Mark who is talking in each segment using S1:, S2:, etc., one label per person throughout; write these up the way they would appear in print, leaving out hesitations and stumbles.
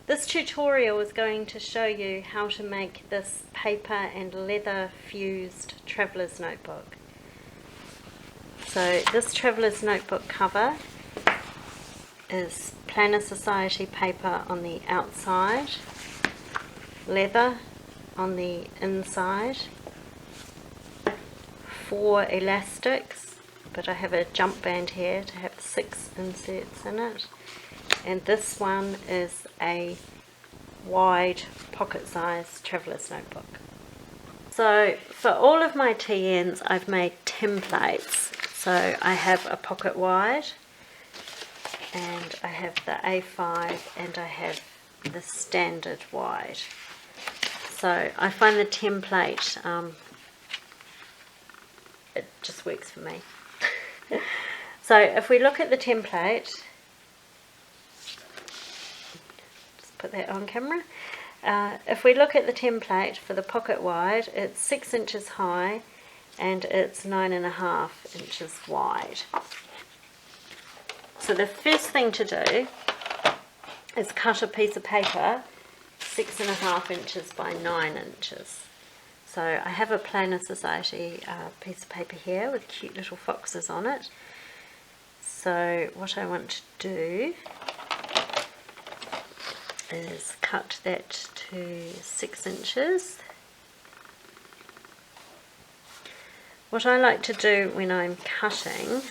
S1: This tutorial is going to show you how to make this paper and leather fused traveller's notebook. So this traveller's notebook cover is Planner Society paper on the outside, leather on the inside, 4 elastics, but I have a jump band here to have 6 inserts in it, and this one is a wide pocket size traveller's notebook. So for all of my TNs I've made templates. So I have a pocket wide, and I have the A5, and I have the standard wide. So I find the template, it just works for me. So if we look at the template, just put that on camera. If we look at the template for the pocket wide, it's 6 inches high and it's 9.5 inches wide. So the first thing to do is cut a piece of paper 6.5 inches by 9 inches. So I have a Planner Society piece of paper here with cute little foxes on it. So what I want to do is cut that to 6 inches. What I like to do when I'm cutting,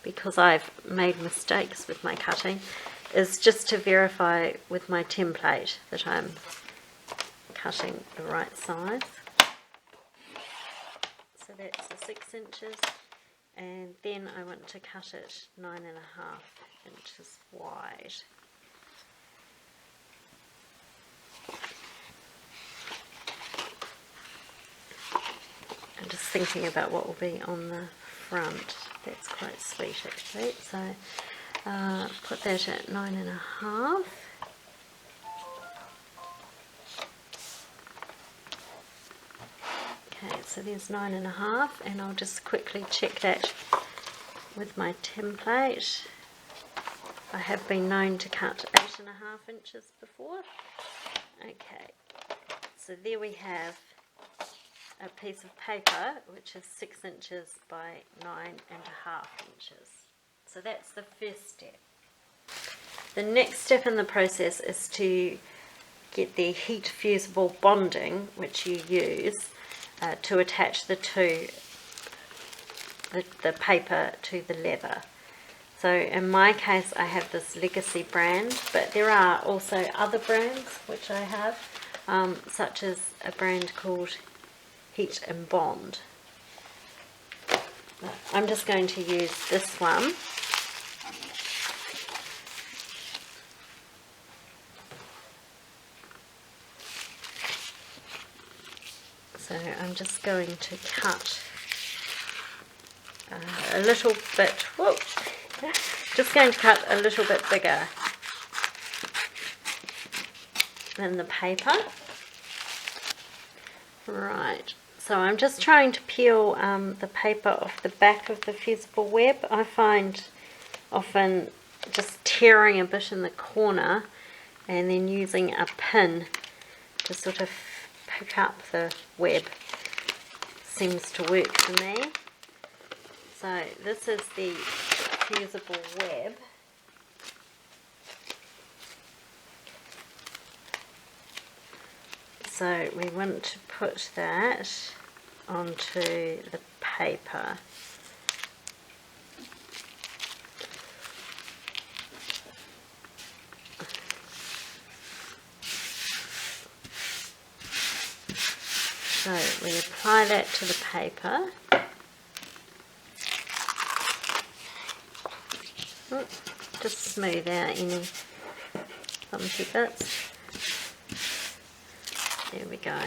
S1: because I've made mistakes with my cutting, is just to verify with my template that I'm cutting the right size. So that's the 6 inches, and then I want to cut it 9.5 inches wide. I'm just thinking about what will be on the front. That's quite sweet actually. So put that at 9.5. Okay, so there's 9.5, and I'll just quickly check that with my template. I have been known to cut 8.5 inches before. Okay, so there we have a piece of paper which is 6 inches by 9.5 inches. So that's the first step. The next step in the process is to get the heat fusible bonding, which you use to attach the paper to the leather. So in my case I have this Legacy brand, but there are also other brands which I have, such as a brand called Heat and Bond. I'm just going to use this one. So I'm just going to cut a little bit, just going to cut a little bit bigger than the paper. Right, so I'm just trying to peel the paper off the back of the fusible web. I find often just tearing a bit in the corner and then using a pin to sort of pick up the web seems to work for me. So this is the fusible web. So we want to put that onto the paper. So we apply that to the paper. Just smooth out any bumpy bits. There we go.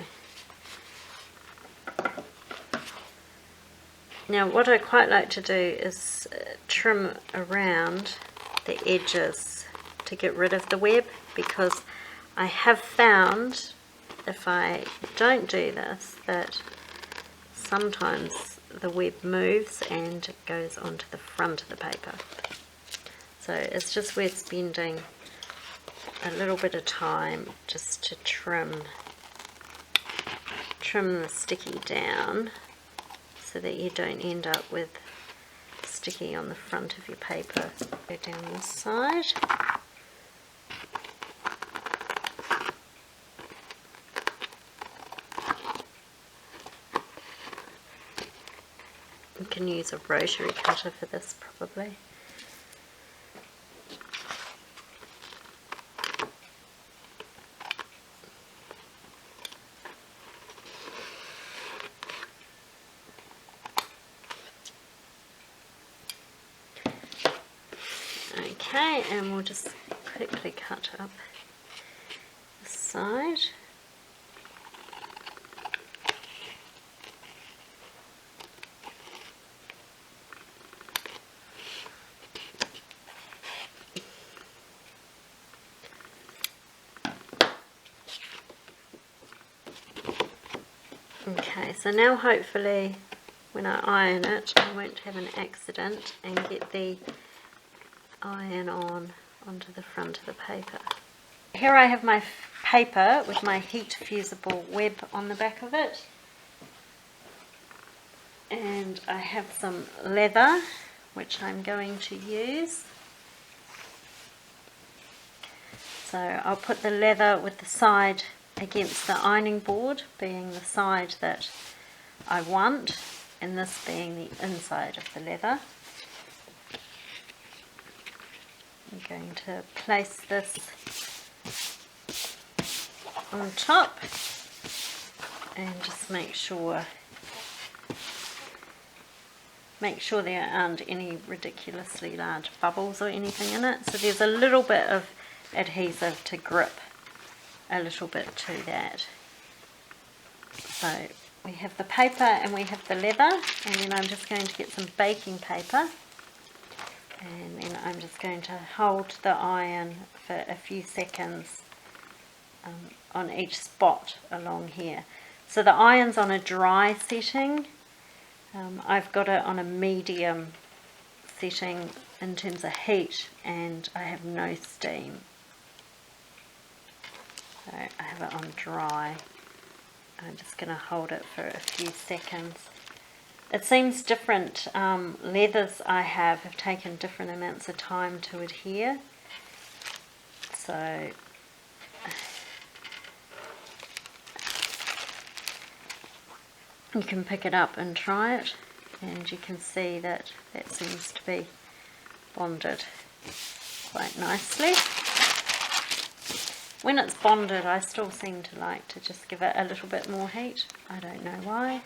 S1: Now what I quite like to do is trim around the edges to get rid of the web, because I have found if I don't do this that sometimes the web moves and it goes onto the front of the paper. So it's just worth spending a little bit of time just to trim the sticky down so that you don't end up with sticky on the front of your paper. Go down this side. You can use a rotary cutter for this probably. Okay, and we'll just quickly cut up the side. Okay, so now hopefully when I iron it I won't have an accident and get the iron onto the front of the paper. Here I have my paper with my heat fusible web on the back of it, and I have some leather which I'm going to use. So I'll put the leather with the side against the ironing board, being the side that I want, and this being the inside of the leather. I'm going to place this on top and just make sure there aren't any ridiculously large bubbles or anything in it. So there's a little bit of adhesive to grip a little bit to that. So we have the paper and we have the leather, and then I'm just going to get some baking paper, and then I'm just going to hold the iron for a few seconds on each spot along here. So the iron's on a dry setting. I've got it on a medium setting in terms of heat, and I have no steam. So I have it on dry. I'm just going to hold it for a few seconds. It seems different leathers I have taken different amounts of time to adhere. So you can pick it up and try it, and you can see that that seems to be bonded quite nicely. When it's bonded, I still seem to like to just give it a little bit more heat. I don't know why.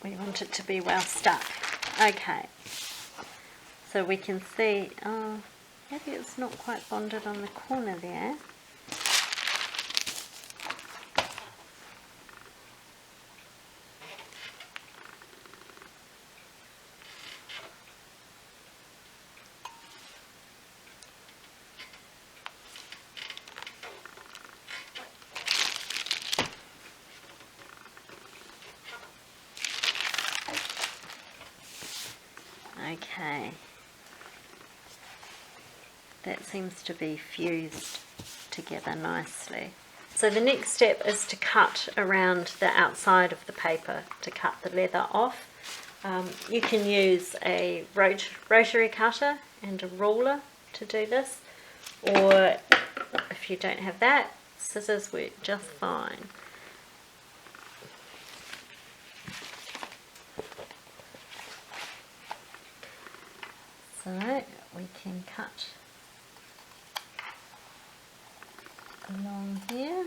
S1: We want it to be well stuck. Okay, so we can see, oh, maybe it's not quite bonded on the corner there. Okay, that seems to be fused together nicely. So the next step is to cut around the outside of the paper to cut the leather off. You can use a rotary cutter and a ruler to do this, or if you don't have that, scissors work just fine. So we can cut along here.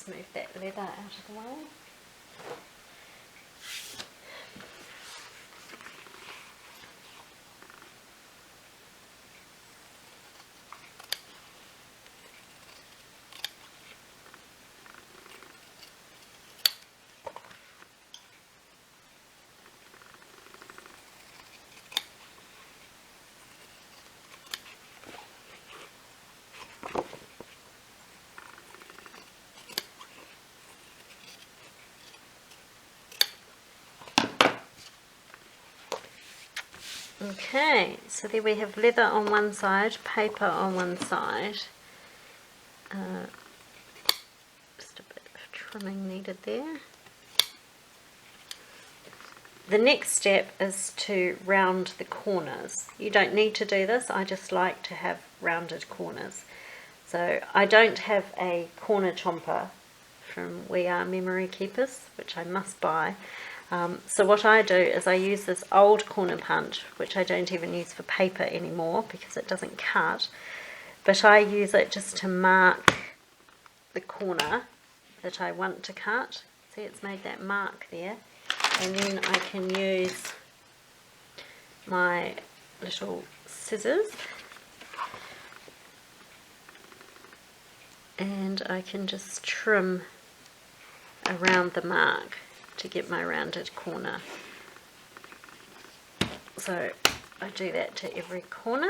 S1: Move that leather out of the way. Okay, so there we have leather on one side, paper on one side. Just a bit of trimming needed there. The next step is to round the corners. You don't need to do this, I just like to have rounded corners. So I don't have a corner chomper from We Are Memory Keepers, which I must buy. So what I do is I use this old corner punch, which I don't even use for paper anymore because it doesn't cut, but I use it just to mark the corner that I want to cut. See, it's made that mark there, and then I can use my little scissors and I can just trim around the mark to get my rounded corner. So I do that to every corner.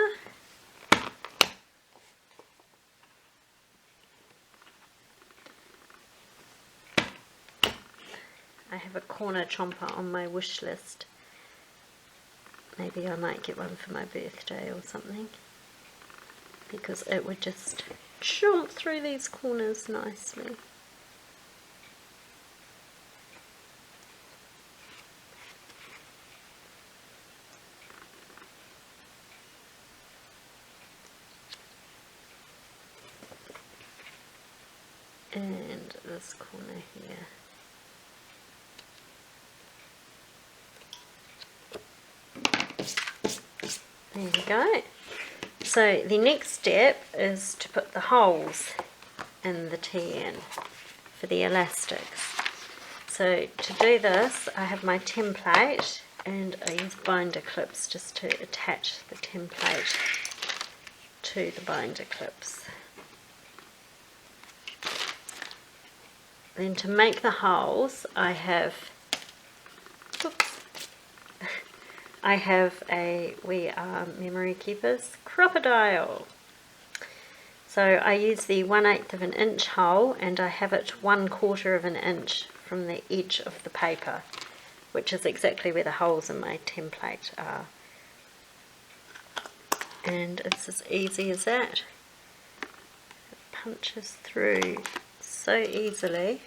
S1: I have a corner chomper on my wish list. Maybe I might get one for my birthday or something, because it would just chomp through these corners nicely. And this corner here. There we go. So the next step is to put the holes in the TN for the elastics. So to do this, I have my template and I use binder clips just to attach the template to the binder clips. Then to make the holes, I have a We Are Memory Keepers crocodile. So I use the 1/8 of an inch hole and I have it 1/4 of an inch from the edge of the paper, which is exactly where the holes in my template are. And it's as easy as that. It punches through so easily.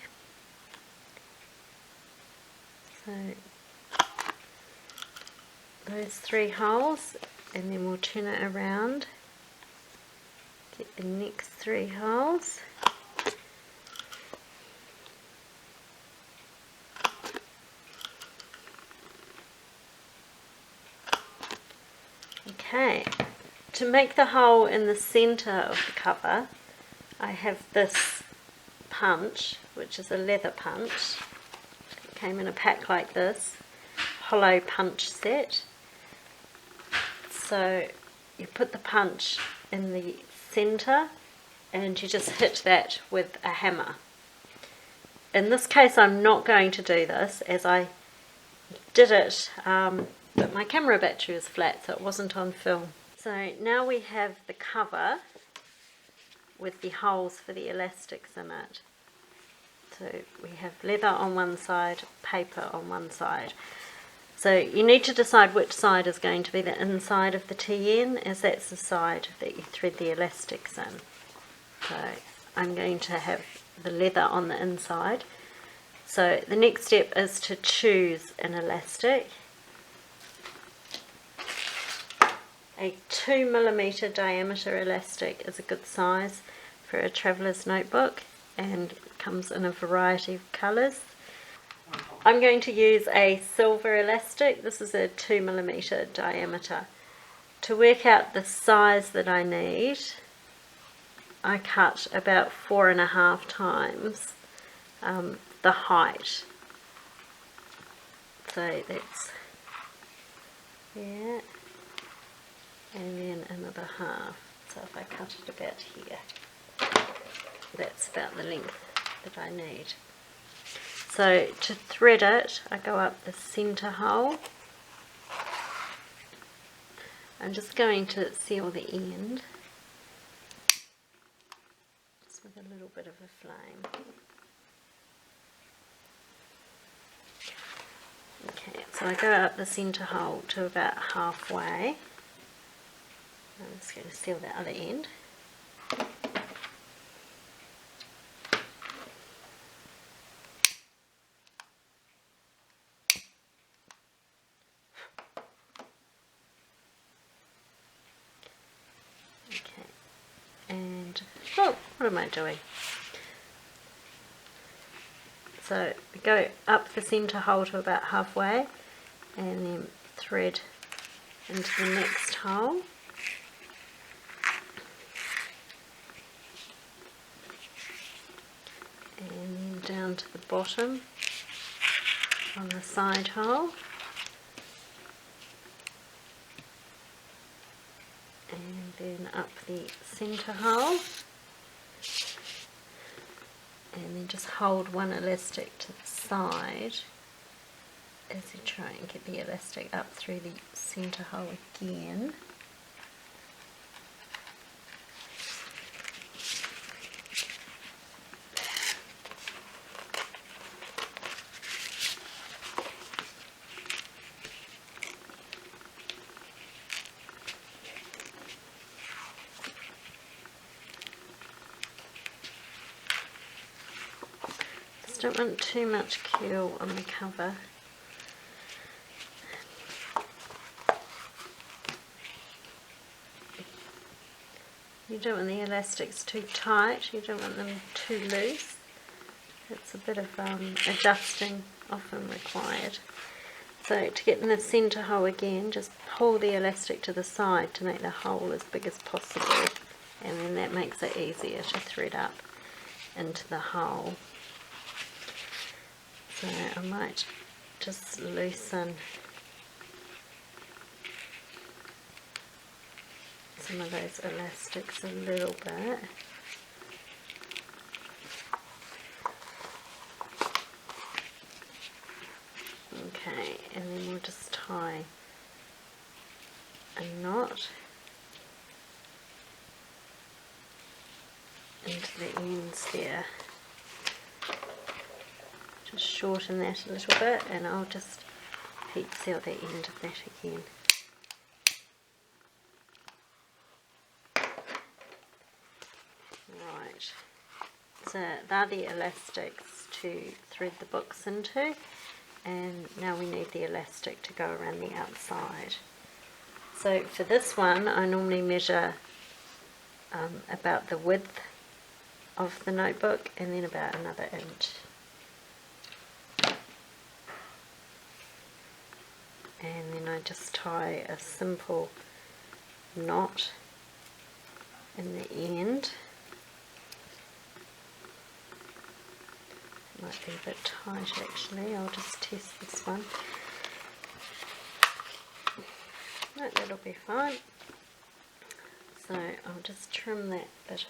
S1: So those 3 holes, and then we'll turn it around, get the next 3 holes. Okay, to make the hole in the center of the cover, I have this punch, which is a leather punch. It came in a pack like this, hollow punch set. So you put the punch in the center and you just hit that with a hammer. In this case I'm not going to do this, as I did it, but my camera battery was flat, so it wasn't on film. So now we have the cover with the holes for the elastics in it. So we have leather on one side, paper on one side. So you need to decide which side is going to be the inside of the TN, as that's the side that you thread the elastics in. So I'm going to have the leather on the inside. So the next step is to choose an elastic. A 2mm diameter elastic is a good size for a traveller's notebook and comes in a variety of colours. I'm going to use a silver elastic. This is a 2mm diameter. To work out the size that I need, I cut about 4.5 times the height. So that's, yeah, and then another half. So if I cut it about here, that's about the length that I need. So to thread it, I go up the centre hole. I'm just going to seal the end, just with a little bit of a flame. Okay, it's So I go up the centre hole to about halfway. I'm just going to seal the other end. Okay, and oh, what am I doing? So we go up the centre hole to about halfway and then thread into the next hole. And then down to the bottom on the side hole. And then up the centre hole. And then just hold one elastic to the side as you try and get the elastic up through the centre hole again. Don't want too much curl on the cover. You don't want the elastics too tight, you don't want them too loose. It's a bit of adjusting often required. So to get in the centre hole again, just pull the elastic to the side to make the hole as big as possible, and then that makes it easier to thread up into the hole. So I might just loosen some of those elastics a little bit. Okay, and then we'll just tie a knot into the ends there. Just shorten that a little bit, and I'll just heat seal the end of that again. Right, so they're the elastics to thread the books into, and now we need the elastic to go around the outside. So for this one I normally measure about the width of the notebook and then about another inch. And then I just tie a simple knot in the end. It might be a bit tight actually, I'll just test this one. No, that'll be fine. So I'll just trim that bit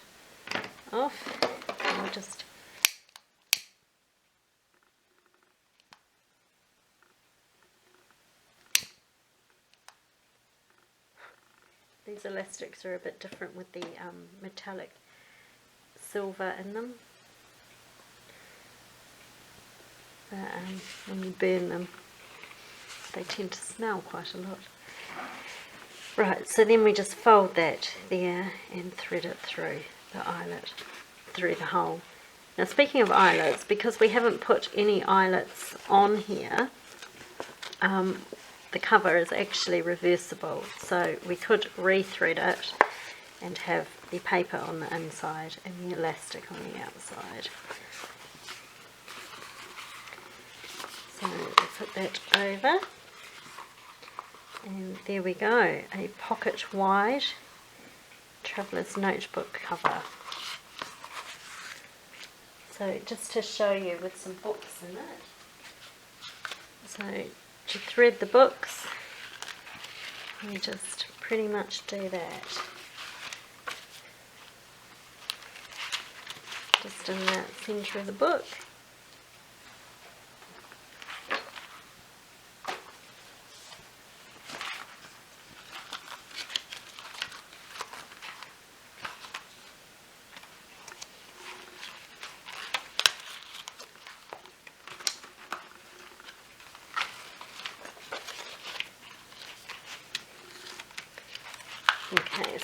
S1: off. I'll just these elastics are a bit different with the metallic silver in them. But when you burn them, they tend to smell quite a lot. Right, so then we just fold that there and thread it through the eyelet, through the hole. Now speaking of eyelets, because we haven't put any eyelets on here, the cover is actually reversible, so we could rethread it and have the paper on the inside and the elastic on the outside. So we'll put that over, and there we go, a pocket wide traveller's notebook cover. So just to show you with some books in it, so to thread the books, you just pretty much do that. Just in that centre of the book.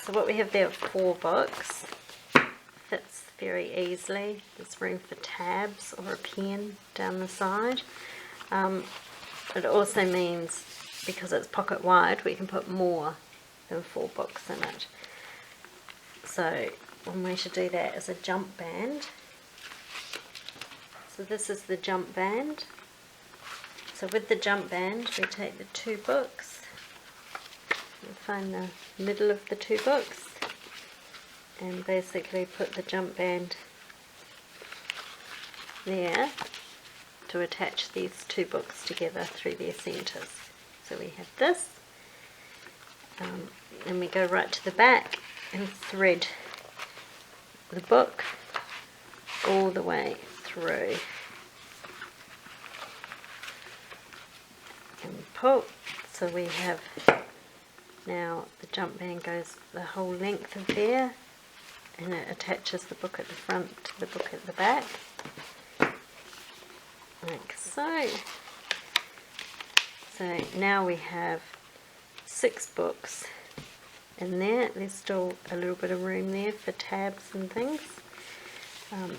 S1: So what we have there are 4 books. Fits very easily. There's room for tabs or a pen down the side. It also means, because it's pocket wide, we can put more than 4 books in it. So one way to do that is a jump band. So this is the jump band. So with the jump band, we take the 2 books, and find the middle of the 2 books, and basically put the jump band there to attach these 2 books together through their centres. So we have this, and we go right to the back and thread the book all the way through. And pull. So we have now the jump band goes the whole length of there, and it attaches the book at the front to the book at the back, like so. So now we have 6 books in there. There's still a little bit of room there for tabs and things,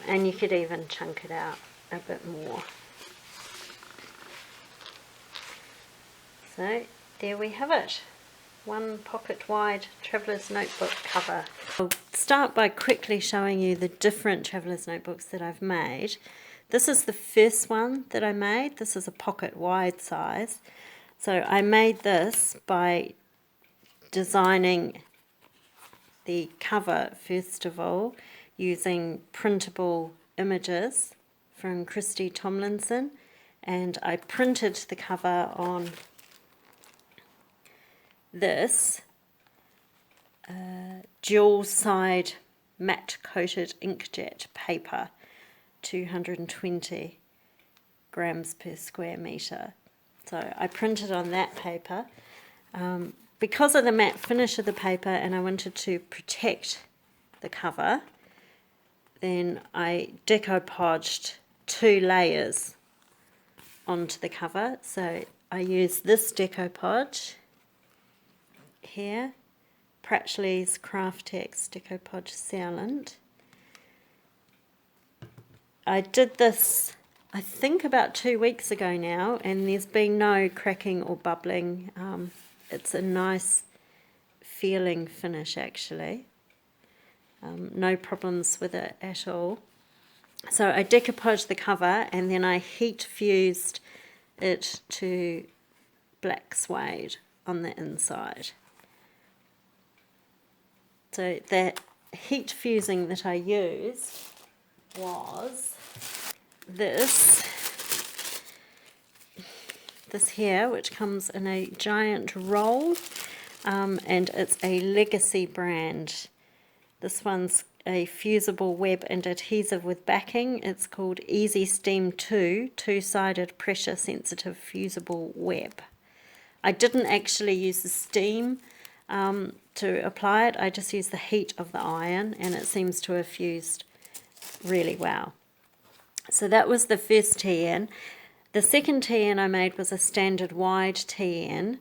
S1: and you could even chunk it out a bit more. So there we have it, 1 pocket wide traveller's notebook cover. I'll start by quickly showing you the different traveller's notebooks that I've made. This is the first one that I made. This is a pocket wide size. So I made this by designing the cover first of all using printable images from Christy Tomlinson, and I printed the cover on this dual side matte coated inkjet paper, 220 grams per square metre. So I printed on that paper. Because of the matte finish of the paper and I wanted to protect the cover, then I decopodged 2 layers onto the cover. So I used this decopodge here, Pratchley's Craftex Decopodge Sealant. I did this, I think, about 2 weeks ago now, and there's been no cracking or bubbling. It's a nice feeling finish actually. No problems with it at all. So I decopodged the cover and then I heat fused it to black suede on the inside. So that heat fusing that I used was this here, which comes in a giant roll, and it's a Legacy brand. This one's a fusible web and adhesive with backing. It's called Easy Steam 2 two-sided pressure sensitive fusible web. I didn't actually use the steam to apply it. I just used the heat of the iron, and it seems to have fused really well. So that was the first TN. The second TN I made was a standard wide TN.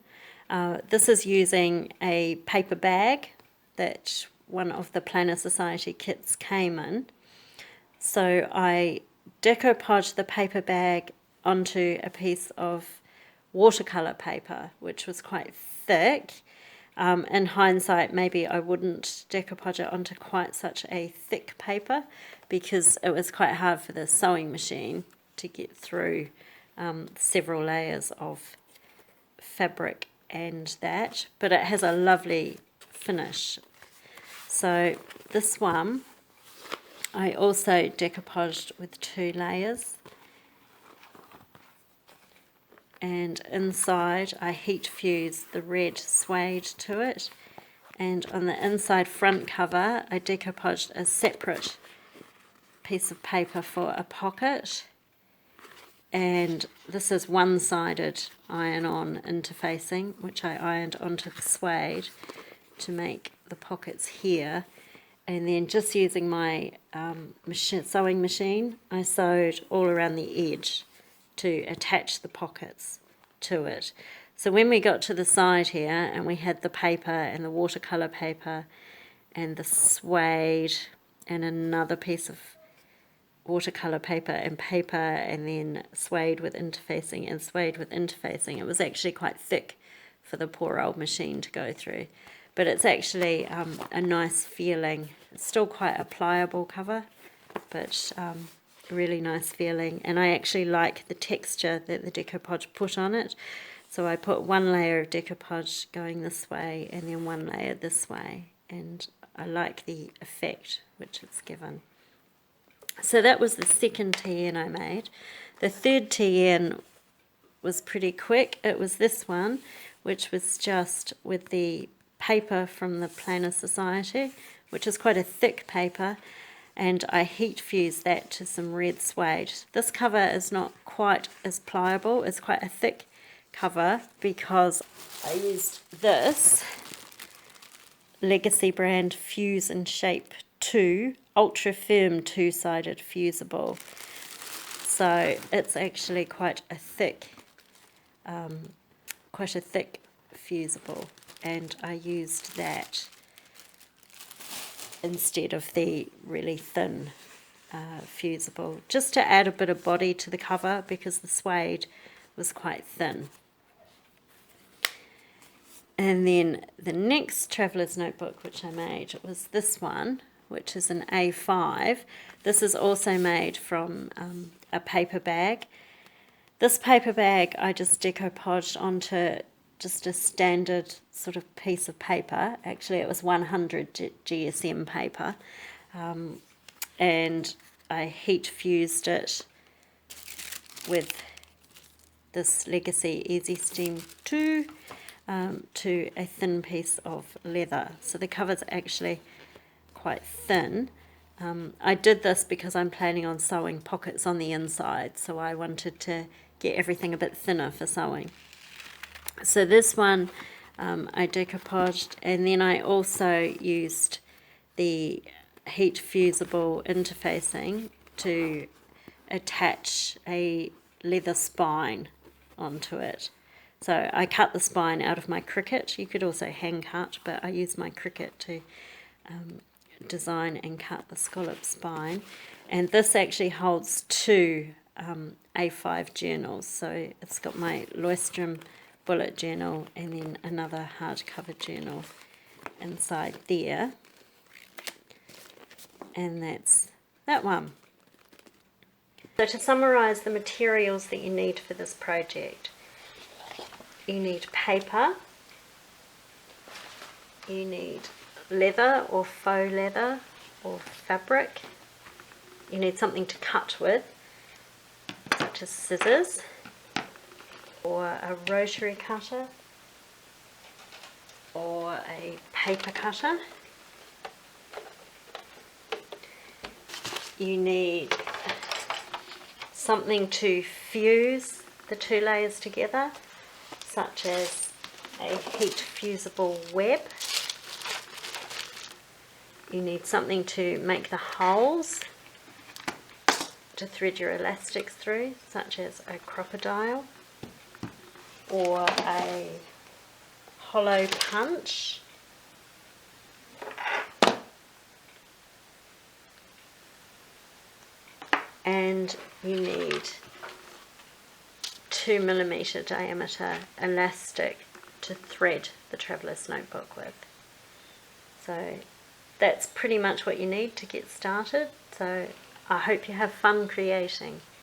S1: This is using a paper bag that one of the Planner Society kits came in. So I decopodged the paper bag onto a piece of watercolour paper, which was quite thick. In hindsight, maybe I wouldn't decopodge it onto quite such a thick paper because it was quite hard for the sewing machine to get through several layers of fabric and that, but it has a lovely finish. So this one I also decopodged with 2 layers, and inside I heat fused the red suede to it, and on the inside front cover I decopodged a separate piece of paper for a pocket, and this is one-sided iron-on interfacing, which I ironed onto the suede to make the pockets here, and then just using my sewing machine I sewed all around the edge to attach the pockets to it. So when we got to the side here and we had the paper and the watercolour paper and the suede and another piece of watercolor paper, and then suede with interfacing and suede with interfacing. It was actually quite thick for the poor old machine to go through, but it's actually a nice feeling. It's still quite a pliable cover, but really nice feeling, and I actually like the texture that the decopodge put on it. So I put one layer of decopodge going this way and then one layer this way, and I like the effect which it's given. So that was the second TN I made. The third TN was pretty quick. It was this one, which was just with the paper from the Planner Society, which is quite a thick paper, and I heat fused that to some red suede. This cover is not quite as pliable. It's quite a thick cover because I used this Legacy brand Fuse and Shape 2 ultra firm two-sided fusible. So it's actually quite a thick fusible, and I used that instead of the really thin fusible, just to add a bit of body to the cover because the suede was quite thin. And then the next traveller's notebook which I made was this one, which is an A5. This is also made from a paper bag. This paper bag I just decopodged onto just a standard sort of piece of paper. Actually, it was 100 GSM paper, and I heat fused it with this Legacy Easy Steam 2 to a thin piece of leather. So the cover's actually quite thin. I did this because I'm planning on sewing pockets on the inside, so I wanted to get everything a bit thinner for sewing. So this one I decopodged, and then I also used the heat fusible interfacing to attach a leather spine onto it. So I cut the spine out of my Cricut. You could also hand cut, but I used my Cricut to design and cut the scallop spine. And this actually holds two A5 journals. So it's got my Leuchtturm bullet journal and then another hardcover journal inside there. And that's that one. So to summarise the materials that you need for this project: you need paper, you need leather or faux leather or fabric, you need something to cut with, such as scissors or a rotary cutter or a paper cutter. You need something to fuse the two layers together, such as a heat fusible web. You need something to make the holes to thread your elastics through, such as a crocodile or a hollow punch. And you need 2mm diameter elastic to thread the traveller's notebook with. So that's pretty much what you need to get started. So I hope you have fun creating.